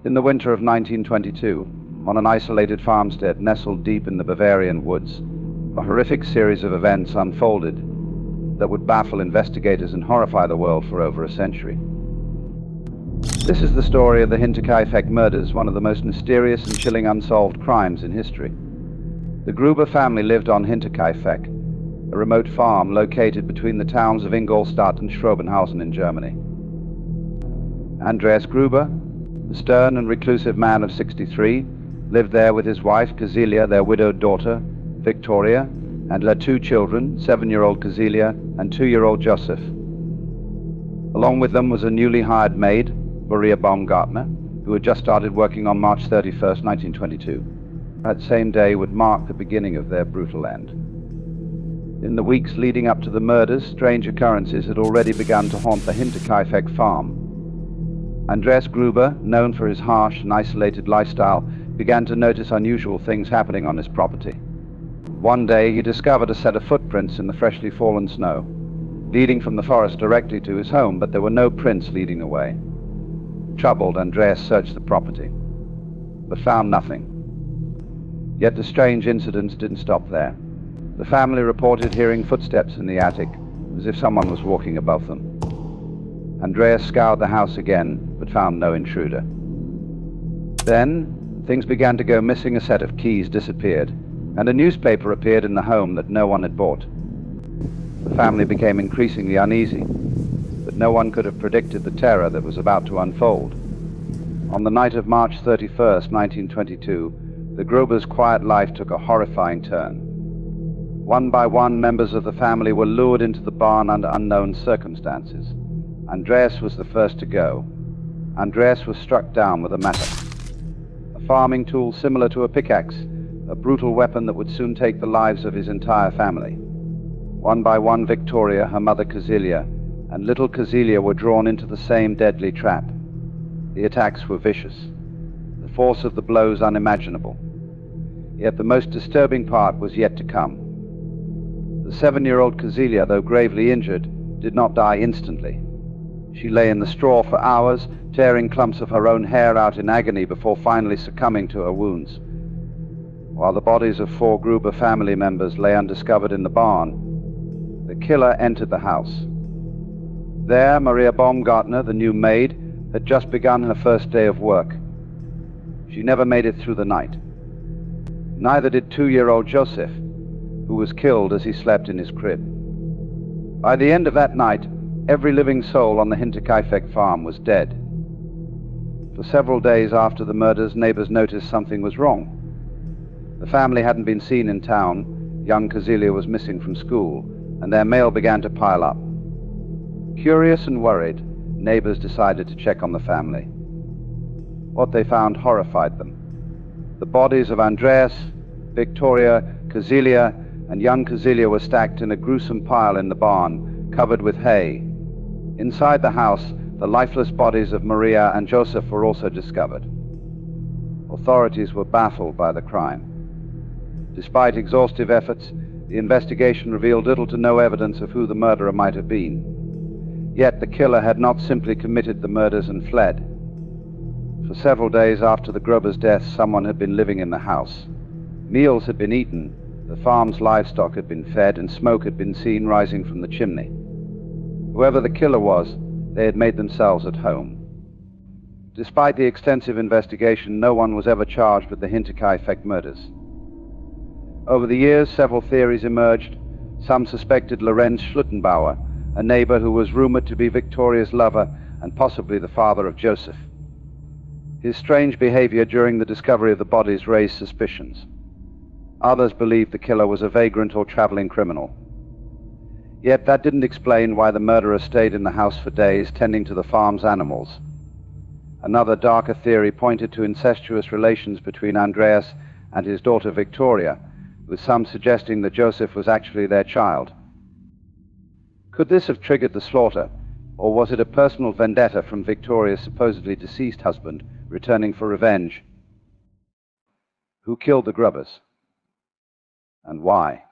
In the winter of 1922, on an isolated farmstead nestled deep in the Bavarian woods, a horrific series of events unfolded that would baffle investigators and horrify the world for over a century. This is the story of the Hinterkaifeck murders, one of the most mysterious and chilling unsolved crimes in history. The Gruber family lived on Hinterkaifeck, a remote farm located between the towns of Ingolstadt and Schrobenhausen in Germany. Andreas Gruber, the stern and reclusive man of 63, lived there with his wife, Cecilia, their widowed daughter, Victoria, and their two children, 7-year-old Cecilia and 2-year-old Joseph. Along with them was a newly hired maid, Maria Baumgartner, who had just started working on March 31st, 1922. That same day would mark the beginning of their brutal end. In the weeks leading up to the murders, strange occurrences had already begun to haunt the Hinterkaifeck farm. Andreas Gruber, known for his harsh and isolated lifestyle, began to notice unusual things happening on his property. One day he discovered a set of footprints in the freshly fallen snow, leading from the forest directly to his home, but there were no prints leading the way. Troubled, Andreas searched the property, but found nothing. Yet the strange incidents didn't stop there. The family reported hearing footsteps in the attic, as if someone was walking above them. Andreas scoured the house again, but found no intruder. Then, things began to go missing. A set of keys disappeared, and a newspaper appeared in the home that no one had bought. The family became increasingly uneasy, but no one could have predicted the terror that was about to unfold. On the night of March 31st, 1922, the Grubers' quiet life took a horrifying turn. One by one, members of the family were lured into the barn under unknown circumstances. Andreas was the first to go. Andreas was struck down with a mattock, a farming tool similar to a pickaxe, a brutal weapon that would soon take the lives of his entire family. One by one, Victoria, her mother Cecilia, and little Cecilia were drawn into the same deadly trap. The attacks were vicious, the force of the blows unimaginable. Yet the most disturbing part was yet to come. The 7-year-old Cecilia, though gravely injured, did not die instantly. She lay in the straw for hours, tearing clumps of her own hair out in agony before finally succumbing to her wounds. While the bodies of 4 Gruber family members lay undiscovered in the barn, the killer entered the house. There, Maria Baumgartner, the new maid, had just begun her first day of work. She never made it through the night. Neither did 2-year-old Joseph, who was killed as he slept in his crib. By the end of that night, every living soul on the Hinterkaifeck farm was dead. For several days after the murders, neighbors noticed something was wrong. The family hadn't been seen in town, young Cecilia was missing from school, and their mail began to pile up. Curious and worried, neighbors decided to check on the family. What they found horrified them. The bodies of Andreas, Victoria, Cecilia, and young Cecilia were stacked in a gruesome pile in the barn, covered with hay. Inside the house, the lifeless bodies of Maria and Joseph were also discovered. Authorities were baffled by the crime. Despite exhaustive efforts, the investigation revealed little to no evidence of who the murderer might have been. Yet the killer had not simply committed the murders and fled. For several days after the Grubers' death, someone had been living in the house. Meals had been eaten, the farm's livestock had been fed, and smoke had been seen rising from the chimney. Whoever the killer was, they had made themselves at home. Despite the extensive investigation, no one was ever charged with the Hinterkaifeck murders. Over the years, several theories emerged. Some suspected Lorenz Schluttenbauer, a neighbor who was rumored to be Victoria's lover and possibly the father of Joseph. His strange behavior during the discovery of the bodies raised suspicions. Others believed the killer was a vagrant or traveling criminal. Yet that didn't explain why the murderer stayed in the house for days, tending to the farm's animals. Another darker theory pointed to incestuous relations between Andreas and his daughter Victoria, with some suggesting that Joseph was actually their child. Could this have triggered the slaughter, or was it a personal vendetta from Victoria's supposedly deceased husband returning for revenge? Who killed the Grubers? And why?